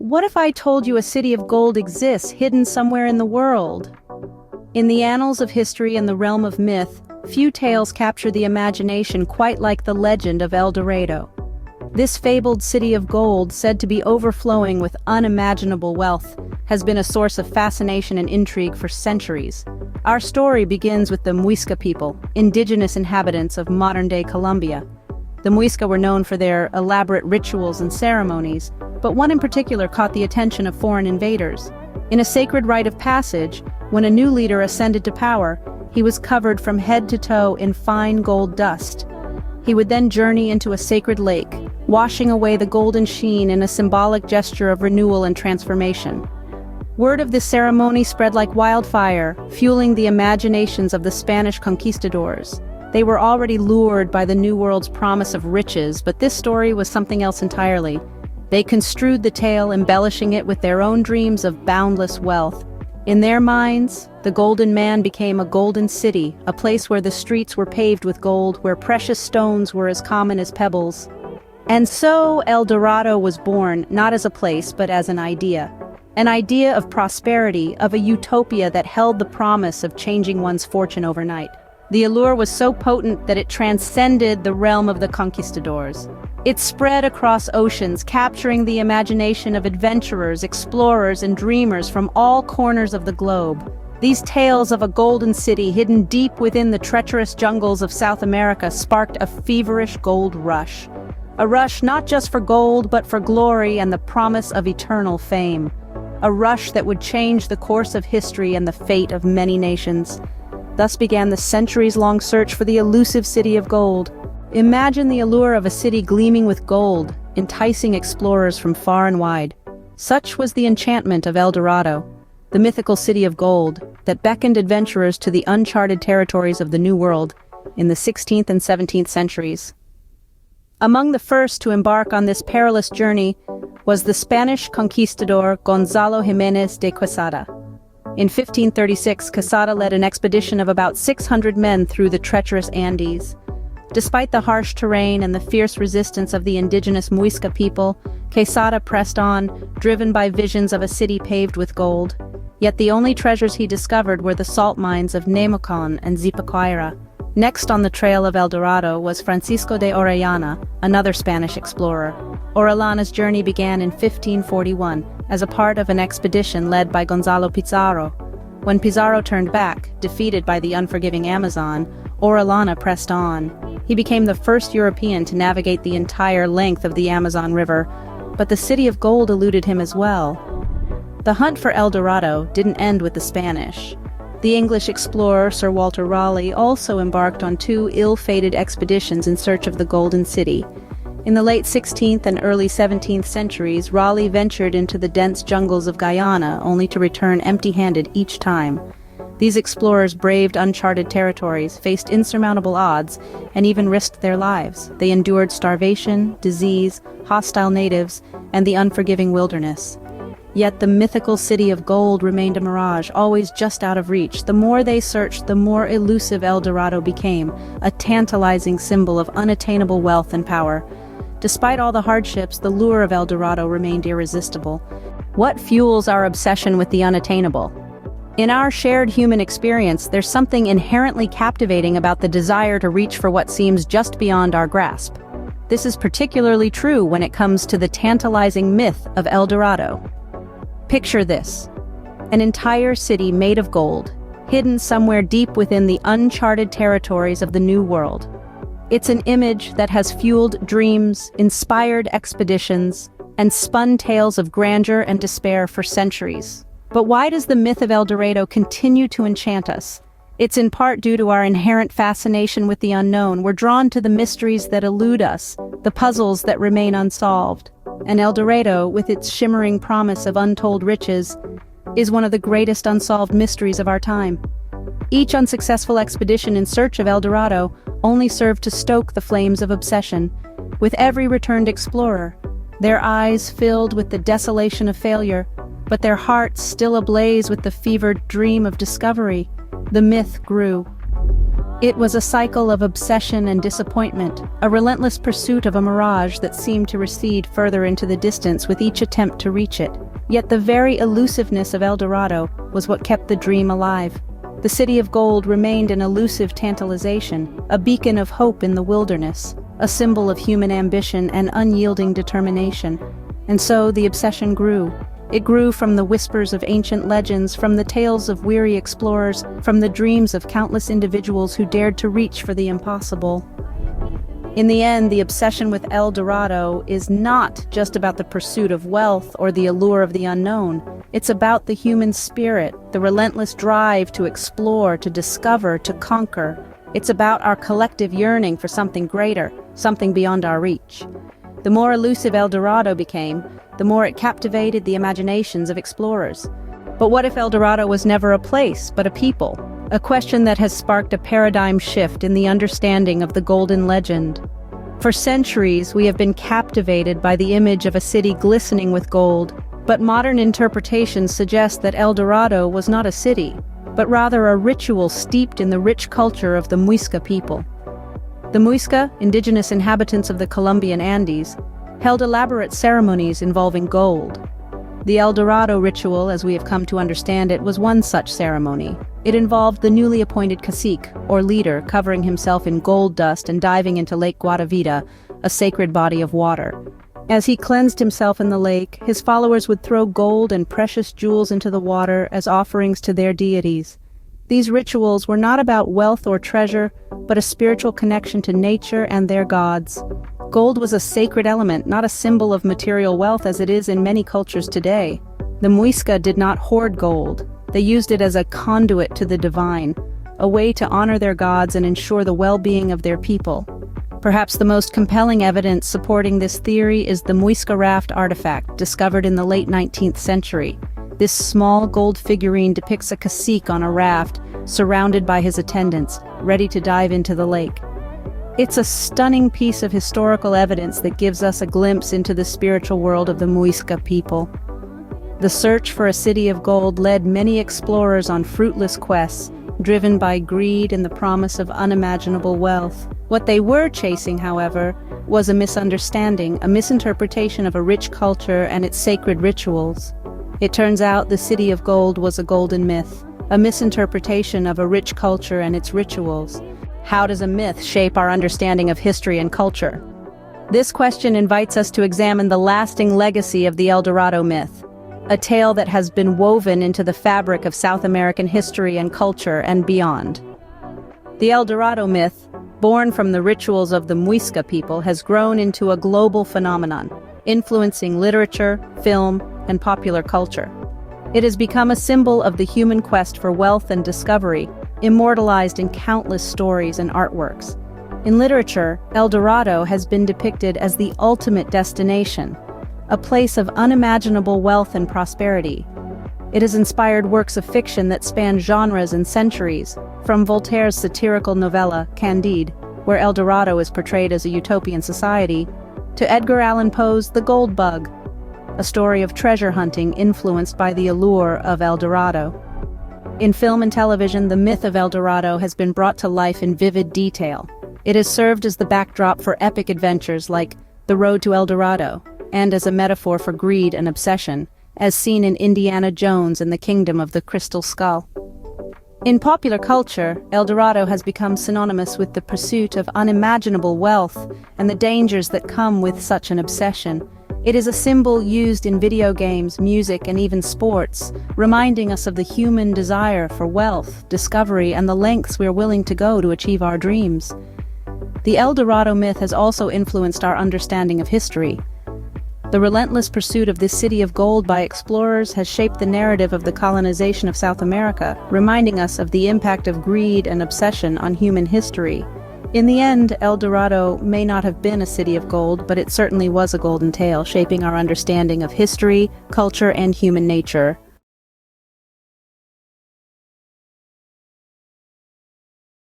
what if I told you a city of gold exists hidden somewhere in the world? In the annals of history and the realm of myth, few tales capture the imagination quite like the legend of El Dorado. This fabled city of gold, said to be overflowing with unimaginable wealth, has been a source of fascination and intrigue for centuries. Our story begins with the Muisca people, indigenous inhabitants of modern-day Colombia. The Muisca were known for their elaborate rituals and ceremonies, but one in particular caught the attention of foreign invaders. In a sacred rite of passage, when a new leader ascended to power, he was covered from head to toe in fine gold dust. He would then journey into a sacred lake, washing away the golden sheen in a symbolic gesture of renewal and transformation. Word of this ceremony spread like wildfire, fueling the imaginations of the Spanish conquistadors. They were already lured by the New World's promise of riches, but this story was something else entirely. They construed the tale, embellishing it with their own dreams of boundless wealth. In their minds, the Golden Man became a golden city, a place where the streets were paved with gold, where precious stones were as common as pebbles. And so El Dorado was born, not as a place, but as an idea. An idea of prosperity, of a utopia that held the promise of changing one's fortune overnight. The allure was so potent that it transcended the realm of the conquistadors. It spread across oceans, capturing the imagination of adventurers, explorers, and dreamers from all corners of the globe. These tales of a golden city hidden deep within the treacherous jungles of South America sparked a feverish gold rush. A rush not just for gold, but for glory and the promise of eternal fame. A rush that would change the course of history and the fate of many nations. Thus began the centuries-long search for the elusive city of gold. Imagine the allure of a city gleaming with gold, enticing explorers from far and wide. Such was the enchantment of El Dorado, the mythical city of gold that beckoned adventurers to the uncharted territories of the New World in the 16th and 17th centuries. Among the first to embark on this perilous journey was the Spanish conquistador Gonzalo Jiménez de Quesada. In 1536, Quesada led an expedition of about 600 men through the treacherous Andes. Despite the harsh terrain and the fierce resistance of the indigenous Muisca people, Quesada pressed on, driven by visions of a city paved with gold. Yet the only treasures he discovered were the salt mines of Nemocon and Zipaquira. Next on the trail of El Dorado was Francisco de Orellana, another Spanish explorer. Orellana's journey began in 1541 as a part of an expedition led by Gonzalo Pizarro. When Pizarro turned back, defeated by the unforgiving Amazon, Orellana pressed on. He became the first European to navigate the entire length of the Amazon River, but the city of gold eluded him as well. The hunt for El Dorado didn't end with the Spanish. The English explorer Sir Walter Raleigh also embarked on two ill-fated expeditions in search of the Golden City. In the late 16th and early 17th centuries, Raleigh ventured into the dense jungles of Guyana, only to return empty-handed each time. These explorers braved uncharted territories, faced insurmountable odds, and even risked their lives. They endured starvation, disease, hostile natives, and the unforgiving wilderness. Yet the mythical city of gold remained a mirage, always just out of reach. The more they searched, the more elusive El Dorado became, a tantalizing symbol of unattainable wealth and power. Despite all the hardships, the lure of El Dorado remained irresistible. What fuels our obsession with the unattainable? In our shared human experience, there's something inherently captivating about the desire to reach for what seems just beyond our grasp. This is particularly true when it comes to the tantalizing myth of El Dorado. Picture this: an entire city made of gold, hidden somewhere deep within the uncharted territories of the New World. It's an image that has fueled dreams, inspired expeditions, and spun tales of grandeur and despair for centuries. But why does the myth of El Dorado continue to enchant us? It's in part due to our inherent fascination with the unknown. We're drawn to the mysteries that elude us, the puzzles that remain unsolved. And El Dorado, with its shimmering promise of untold riches, is one of the greatest unsolved mysteries of our time. Each unsuccessful expedition in search of El Dorado only served to stoke the flames of obsession. With every returned explorer, their eyes filled with the desolation of failure, but their hearts still ablaze with the fevered dream of discovery, the myth grew. It was a cycle of obsession and disappointment, a relentless pursuit of a mirage that seemed to recede further into the distance with each attempt to reach it. Yet the very elusiveness of El Dorado was what kept the dream alive. The city of gold remained an elusive tantalization, a beacon of hope in the wilderness, a symbol of human ambition and unyielding determination. And so the obsession grew. It grew from the whispers of ancient legends, from the tales of weary explorers, from the dreams of countless individuals who dared to reach for the impossible. In the end, the obsession with El Dorado is not just about the pursuit of wealth or the allure of the unknown. It's about the human spirit, the relentless drive to explore, to discover, to conquer. It's about our collective yearning for something greater, something beyond our reach. The more elusive El Dorado became, the more it captivated the imaginations of explorers. But what if El Dorado was never a place, but a people? A question that has sparked a paradigm shift in the understanding of the golden legend. For centuries, we have been captivated by the image of a city glistening with gold, but modern interpretations suggest that El Dorado was not a city, but rather a ritual steeped in the rich culture of the Muisca people. The Muisca, indigenous inhabitants of the Colombian Andes, held elaborate ceremonies involving gold. The El Dorado ritual, as we have come to understand it, was one such ceremony. It involved the newly appointed cacique, or leader, covering himself in gold dust and diving into Lake Guatavita, a sacred body of water. As he cleansed himself in the lake, his followers would throw gold and precious jewels into the water as offerings to their deities. These rituals were not about wealth or treasure, but a spiritual connection to nature and their gods. Gold was a sacred element, not a symbol of material wealth as it is in many cultures today. The Muisca did not hoard gold. They used it as a conduit to the divine, a way to honor their gods and ensure the well-being of their people. Perhaps the most compelling evidence supporting this theory is the Muisca raft artifact, discovered in the late 19th century. This small gold figurine depicts a cacique on a raft, surrounded by his attendants, ready to dive into the lake. It's a stunning piece of historical evidence that gives us a glimpse into the spiritual world of the Muisca people. The search for a city of gold led many explorers on fruitless quests, driven by greed and the promise of unimaginable wealth. What they were chasing, however, was a misunderstanding, a misinterpretation of a rich culture and its sacred rituals. It turns out the city of gold was a golden myth, a misinterpretation of a rich culture and its rituals. How does a myth shape our understanding of history and culture? This question invites us to examine the lasting legacy of the El Dorado myth, a tale that has been woven into the fabric of South American history and culture and beyond. The El Dorado myth, born from the rituals of the Muisca people, has grown into a global phenomenon, influencing literature, film, and popular culture. It has become a symbol of the human quest for wealth and discovery, immortalized in countless stories and artworks. In literature, El Dorado has been depicted as the ultimate destination, a place of unimaginable wealth and prosperity. It has inspired works of fiction that span genres and centuries, from Voltaire's satirical novella, Candide, where El Dorado is portrayed as a utopian society, to Edgar Allan Poe's The Gold Bug, a story of treasure hunting influenced by the allure of El Dorado. In film and television, the myth of El Dorado has been brought to life in vivid detail. It has served as the backdrop for epic adventures like The Road to El Dorado, and as a metaphor for greed and obsession, as seen in Indiana Jones and the Kingdom of the Crystal Skull. In popular culture, El Dorado has become synonymous with the pursuit of unimaginable wealth and the dangers that come with such an obsession. It is a symbol used in video games, music, and even sports, reminding us of the human desire for wealth, discovery, and the lengths we're willing to go to achieve our dreams. The El Dorado myth has also influenced our understanding of history. The relentless pursuit of this city of gold by explorers has shaped the narrative of the colonization of South America, reminding us of the impact of greed and obsession on human history. In the end, El Dorado may not have been a city of gold, but it certainly was a golden tale, shaping our understanding of history, culture, and human nature.